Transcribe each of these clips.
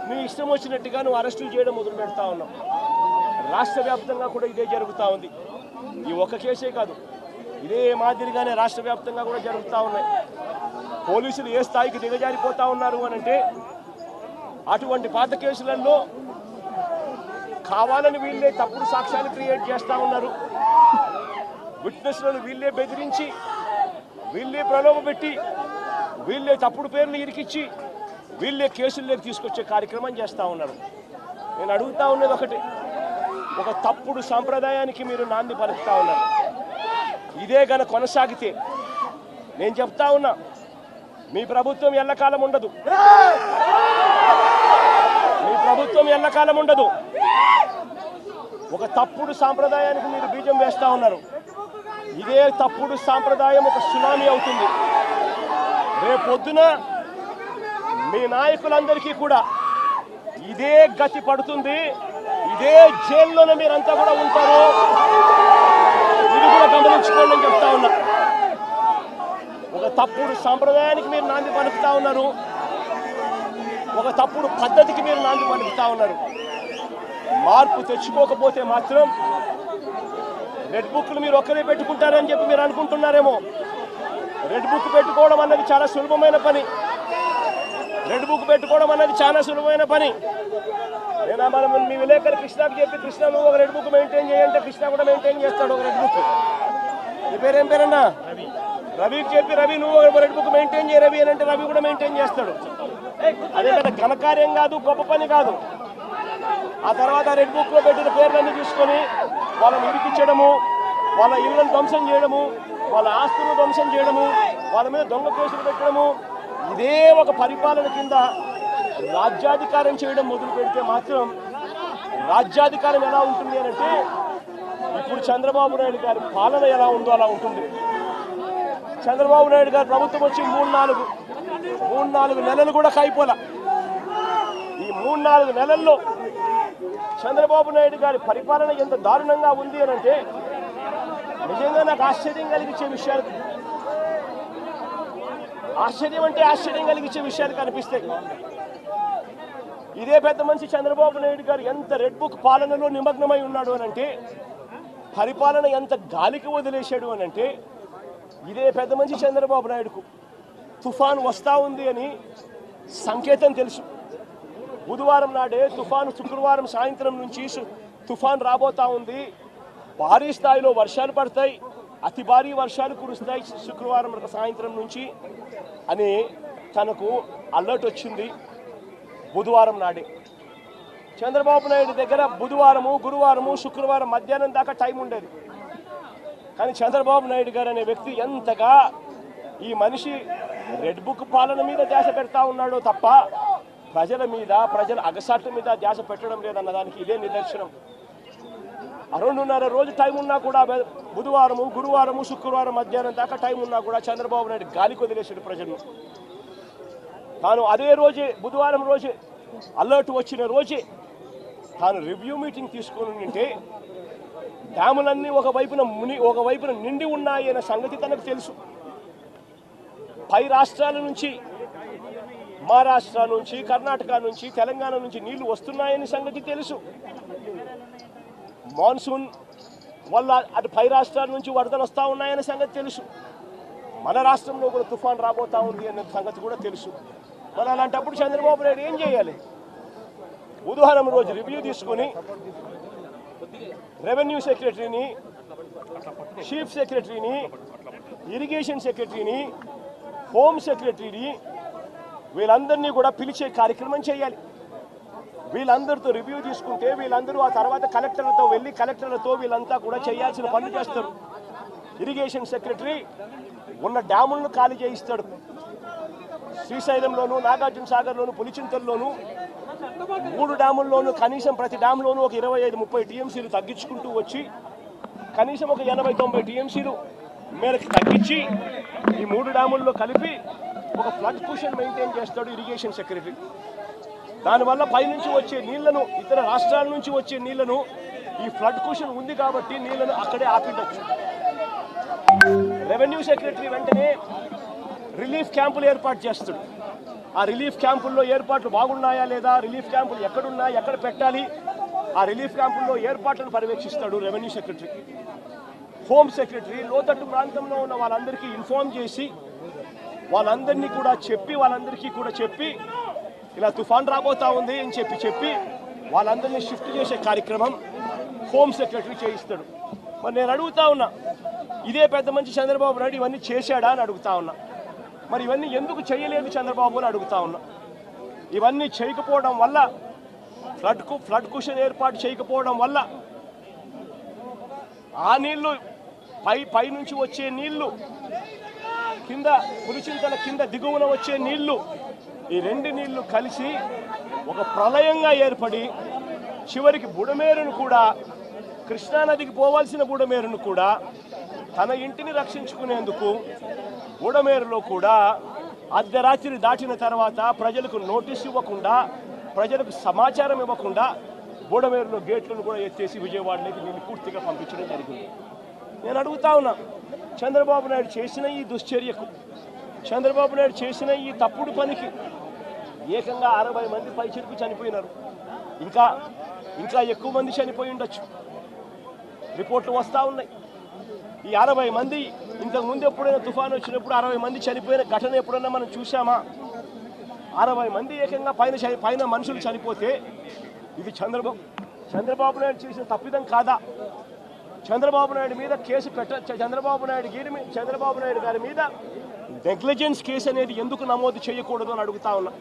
నీ ఇష్టం వచ్చినట్టుగా నువ్వు అరెస్టులు చేయడం మొదలు పెడతా ఉన్నావు. రాష్ట్ర వ్యాప్తంగా కూడా ఇదే జరుగుతూ ఉంది. ఈ ఒక్క కేసే కాదు, ఇదే మాదిరిగానే రాష్ట్ర వ్యాప్తంగా కూడా జరుగుతూ ఉన్నాయి. పోలీసులు ఏ స్థాయికి దిగజారిపోతా ఉన్నారు అని అంటే, అటువంటి పాత కేసులలో కావాలని వీళ్ళే తప్పుడు సాక్ష్యాలు క్రియేట్ చేస్తూ ఉన్నారు. విట్నెస్లను వీళ్ళే బెదిరించి, వీళ్ళే ప్రలోభపెట్టి, వీళ్ళే తప్పుడు పేర్లు ఇరికిచ్చి, వీళ్ళే కేసుల్లోకి తీసుకొచ్చే కార్యక్రమం చేస్తూ ఉన్నారు. నేను అడుగుతా ఉన్నది ఒకటి, ఒక తప్పుడు సాంప్రదాయానికి మీరు నాంది పలుకుతా ఉన్నారు. ఇదే గన కొనసాగితే నేను చెప్తా ఉన్నా, మీ ప్రభుత్వం ఎల్లకాలం ఉండదు. మీ ప్రభుత్వం ఎల్లకాలం ఉండదు. ఒక తప్పుడు సాంప్రదాయానికి మీరు బీజం వేస్తూ ఉన్నారు. ఇదే తప్పుడు సాంప్రదాయం ఒక సునామీ అవుతుంది. రేపొద్దున మీ నాయకులందరికీ కూడా ఇదే గతి పడుతుంది. ఇదే జైల్లోనే మీరంతా కూడా ఉంటారు. ఇది కూడా గమనించుకోండి అని చెప్తా ఉన్నా. ఒక తప్పుడు సాంప్రదాయానికి మీరు నాంది పలుకుతా ఉన్నారు. ఒక తప్పుడు పద్ధతికి మీరు నాంది పలుకుతా ఉన్నారు. మార్పు తెచ్చుకోకపోతే మాత్రం రెడ్ బుక్లు మీరు ఒక్కరే పెట్టుకుంటారని చెప్పి మీరు అనుకుంటున్నారేమో. రెడ్ బుక్ పెట్టుకోవడం అన్నది చాలా సులభమైన పని. రెడ్ బుక్ పెట్టుకోవడం అన్నది చాలా సులభమైన పని. నేను మనం మీ విలేకరు కృష్ణకి చెప్పి, కృష్ణ నువ్వు ఒక రెడ్ బుక్ మెయింటైన్ చేయంటే కృష్ణ కూడా మెయింటైన్ చేస్తాడు ఒక రెడ్ బుక్. నీ పేరేం పేరన్నా? రవికి చెప్పి, రవి నువ్వు ఒక రెడ్ బుక్ మెయింటైన్ చేయ రవి అని అంటే రవి కూడా మెయింటైన్ చేస్తాడు. అదే కదా ఘనకార్యం కాదు, గొప్ప పని కాదు. ఆ తర్వాత రెడ్ బుక్లో పెట్టిన పేర్లన్నీ తీసుకొని వాళ్ళని ఇరికించడము, వాళ్ళ ఇళ్లను ధ్వంసం చేయడము, వాళ్ళ ఆస్తులను ధ్వంసం చేయడము, వాళ్ళ మీద దొంగ కేసులు పెట్టడము, ఇదే ఒక పరిపాలన కింద రాజ్యాధికారం చేయడం మొదలు పెడితే మాత్రం రాజ్యాధికారం ఎలా ఉంటుంది అని అంటే, ఇప్పుడు చంద్రబాబు నాయుడు గారి పాలన ఎలా ఉందో అలా ఉంటుంది. చంద్రబాబు నాయుడు గారి ప్రభుత్వం వచ్చి 3-4 నెలలు కూడా కాయిపోలా. ఈ 3-4 నెలల్లో చంద్రబాబు నాయుడు గారి పరిపాలన ఎంత దారుణంగా ఉంది అని అంటే నిజంగా నాకు ఆశ్చర్యం కలిగించే విషయాలు, ఆశ్చర్యం కలిగించే విషయాలు కనిపిస్తాయి. ఇదే పెద్ద మనిషి చంద్రబాబు నాయుడు గారు ఎంత రెడ్ బుక్ పాలనలో నిమగ్నమై ఉన్నాడు అని అంటే, పరిపాలన ఎంత గాలికి వదిలేశాడు అని అంటే, ఇదే పెద్ద మనిషి చంద్రబాబు నాయుడుకు తుఫాను వస్తూ ఉంది అని సంకేతం తెలుసు. బుధవారం నాడే తుఫాను, శుక్రవారం సాయంత్రం నుంచి తుఫాను రాబోతా ఉంది, భారీ స్థాయిలో వర్షాలు పడతాయి, అతి భారీ వర్షాలు కురుస్తాయి శుక్రవారం సాయంత్రం నుంచి అని తనకు అలర్ట్ వచ్చింది. బుధవారం నాడే చంద్రబాబు నాయుడు దగ్గర బుధవారము, గురువారము, శుక్రవారం మధ్యాహ్నం దాకా టైం ఉండేది. కానీ చంద్రబాబు నాయుడు గారు అనే వ్యక్తి ఎంతగా ఈ మనిషి రెడ్ బుక్ పాలన మీద ధ్యాస పెడతా ఉన్నాడో తప్ప ప్రజల మీద, ప్రజల అగసాట్ల మీద ధ్యాస పెట్టడం లేదన్న దానికి ఇదే నిదర్శనం. 2.5 రోజు టైం ఉన్నా కూడా, బుధవారము, గురువారము, శుక్రవారం మధ్యాహ్నం దాకా టైం ఉన్నా కూడా చంద్రబాబు నాయుడు గాలికి వదిలేశాడు ప్రజలను. తాను అదే రోజే, బుధవారం రోజే, అలర్ట్ వచ్చిన రోజే తాను రివ్యూ మీటింగ్ తీసుకుని ఉంటే డ్యాములన్నీ ఒకవైపున నిండి ఉన్నాయి అనే సంగతి తనకు తెలుసు. పై రాష్ట్రాల నుంచి, మహారాష్ట్ర నుంచి, కర్ణాటక నుంచి, తెలంగాణ నుంచి నీళ్లు వస్తున్నాయని సంగతి తెలుసు. మాన్సూన్ వల్ల అటు పై రాష్ట్రాల నుంచి వరదలు వస్తూ ఉన్నాయనే సంగతి తెలుసు. మన రాష్ట్రంలో కూడా తుఫాన్ రాబోతా ఉంది అనే సంగతి కూడా తెలుసు. మరి అలాంటప్పుడు చంద్రబాబు నాయుడు ఏం చేయాలి? బుధవారం రోజు రివ్యూ తీసుకొని రెవెన్యూ సెక్రటరీని, చీఫ్ సెక్రటరీని, ఇరిగేషన్ సెక్రటరీని, హోమ్ సెక్రటరీని వీళ్ళందరినీ కూడా పిలిచే కార్యక్రమం చేయాలి. వీళ్ళందరితో రివ్యూ తీసుకుంటే వీళ్ళందరూ ఆ తర్వాత కలెక్టర్లతో వెళ్ళి కలెక్టర్లతో వీళ్ళంతా కూడా చేయాల్సిన పనులు చేస్తారు. ఇరిగేషన్ సెక్రటరీ ఉన్న డ్యాములను ఖాళీ చేయిస్తాడు. శ్రీశైలంలోను, నాగార్జున సాగర్లోను, పులిచింతల్లోను 3 డ్యాముల్లోనూ కనీసం ప్రతి డ్యామ్లోనూ ఒక 25-30 టీఎంసీలు తగ్గించుకుంటూ వచ్చి కనీసం ఒక 80-90 టీఎంసీలు మేరకు తగ్గించి ఈ 3 డ్యాముల్లో కలిపి ఒక ఫ్లడ్ కుషన్ మెయింటైన్ చేస్తాడు ఇరిగేషన్ సెక్రటరీ. దానివల్ల పైనుంచి వచ్చే నీళ్లను, ఇతర రాష్ట్రాల నుంచి వచ్చే నీళ్లను, ఈ ఫ్లడ్ కుషన్ ఉంది కాబట్టి నీళ్లను అక్కడే ఆపిడొచ్చు. రెవెన్యూ సెక్రటరీ వెంటనే రిలీఫ్ క్యాంపులు ఏర్పాటు చేస్తాడు. ఆ రిలీఫ్ క్యాంపుల్లో ఏర్పాట్లు బాగున్నాయా లేదా, రిలీఫ్ క్యాంపులు ఎక్కడున్నాయి, ఎక్కడ పెట్టాలి, ఆ రిలీఫ్ క్యాంపుల్లో ఏర్పాట్లను పర్యవేక్షిస్తాడు రెవెన్యూ సెక్రటరీ. హోమ్ సెక్రటరీ లోతట్టు ప్రాంతంలో ఉన్న వాళ్ళందరికీ ఇన్ఫార్మ్ చేసి వాళ్ళందరినీ కూడా చెప్పి ఇలా తుఫాన్ రాబోతా ఉంది అని చెప్పి వాళ్ళందరినీ షిఫ్ట్ చేసే కార్యక్రమం హోమ్ సెక్రటరీ చేయిస్తాడు. మరి నేను అడుగుతా ఉన్నా, ఇదే పెద్ద మంచి చంద్రబాబు నాయుడు ఇవన్నీ చేశాడా అని అడుగుతా ఉన్నా. మరి ఇవన్నీ ఎందుకు చేయలేదు చంద్రబాబు అని అడుగుతా ఉన్నా. ఇవన్నీ చేయకపోవడం వల్ల ఫ్లడ్ కుషన్ ఏర్పాటు చేయకపోవడం వల్ల ఆ నీళ్లు పై నుంచి వచ్చే నీళ్లు, కింద పులిచింతల కింద దిగువన వచ్చే నీళ్లు, ఈ రెండు నీళ్లు కలిసి ఒక ప్రళయంగా ఏర్పడి చివరికి బుడమేరును కూడా, కృష్ణానదికి పోవాల్సిన బుడమేరును కూడా తన ఇంటిని రక్షించుకునేందుకు బుడమేరులో కూడా అర్ధరాత్రి దాటిన తర్వాత ప్రజలకు నోటీస్ ఇవ్వకుండా, ప్రజలకు సమాచారం ఇవ్వకుండా బుడమేరులో గేట్లను కూడా ఎత్తేసి విజయవాడలోకి నేను పూర్తిగా పంపించడం జరిగింది. నేను అడుగుతా ఉన్నా, చంద్రబాబు నాయుడు చేసిన ఈ దుశ్చర్యకు, చంద్రబాబు నాయుడు చేసిన ఈ తప్పుడు పనికి ఏకంగా 60 మంది పైచిలకు చనిపోయినారు. ఇంకా ఎక్కువ మంది చనిపోయి ఉండొచ్చు. రిపోర్ట్లు వస్తూ ఉన్నాయి. ఈ 60 మంది ఇంతకు ముందు ఎప్పుడైనా తుఫాను వచ్చినప్పుడు 60 మంది చనిపోయిన ఘటన ఎప్పుడైనా మనం చూసామా? 60 మంది ఏకంగా పైన మనుషులు చనిపోతే ఇది చంద్రబాబు నాయుడు చేసిన తప్పిదం కాదా? చంద్రబాబు నాయుడు మీద కేసు చంద్రబాబు నాయుడు గారి మీద నెగ్లిజెన్స్ కేసు అనేది ఎందుకు నమోదు చేయకూడదు అని అడుగుతా ఉన్నా.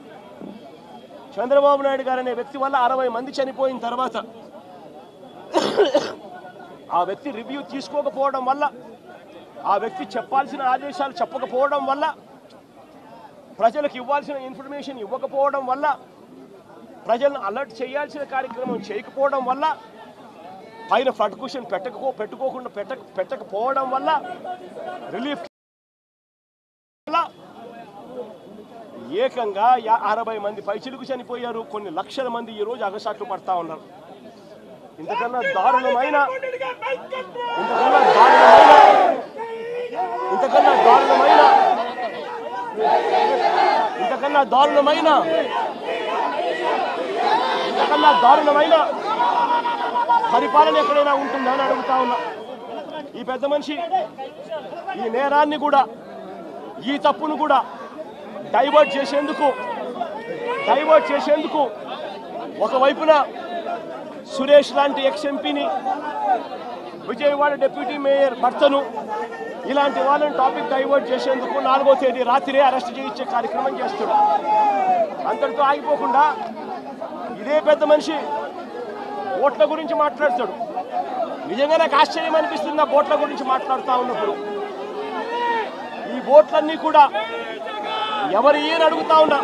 చంద్రబాబు నాయుడు గారు అనే వ్యక్తి వల్ల 60 మంది చనిపోయిన తర్వాత ఆ వ్యక్తి రివ్యూ తీసుకోకపోవడం వల్ల, ఆ వ్యక్తి చెప్పాల్సిన ఆదేశాలు చెప్పకపోవడం వల్ల, ప్రజలకు ఇవ్వాల్సిన ఇన్ఫర్మేషన్ ఇవ్వకపోవడం వల్ల, ప్రజలను అలర్ట్ చేయాల్సిన కార్యక్రమం చేయకపోవడం వల్ల, పైన ఫ్లడ్ కుషన్ పెట్టకపోవడం వల్ల, రిలీఫ్ ఏకంగా 60 మంది పైచిలుకు చనిపోయారు. కొన్ని లక్షల మంది ఈ రోజు అగసాట్లు పడతా ఉన్నారు. ఇంతకన్నా దారుణమైన పరిపాలన ఎక్కడైనా ఉంటుందా అని అడుగుతా ఉన్నా. ఈ పెద్ద మనిషి ఈ నేరాన్ని కూడా, ఈ తప్పును కూడా డైవర్ట్ చేసేందుకు ఒకవైపున సురేష్ లాంటి ఎక్స్ ఎంపీని, విజయవాడ డిప్యూటీ మేయర్ భర్తను, ఇలాంటి వాళ్ళని టాపిక్ డైవర్ట్ చేసేందుకు 4వ తేదీ రాత్రే అరెస్ట్ చేయించే కార్యక్రమం చేస్తాడు. అంతటితో ఆగిపోకుండా ఇదే పెద్ద మనిషి ఓట్ల గురించి మాట్లాడతాడు. నిజంగా నాకు ఆశ్చర్యం అనిపిస్తుంది ఆ ఓట్ల గురించి మాట్లాడుతూ ఉన్నప్పుడు. ఈ ఓట్లన్నీ కూడా ఎవరు ఏని అడుగుతా ఉన్నా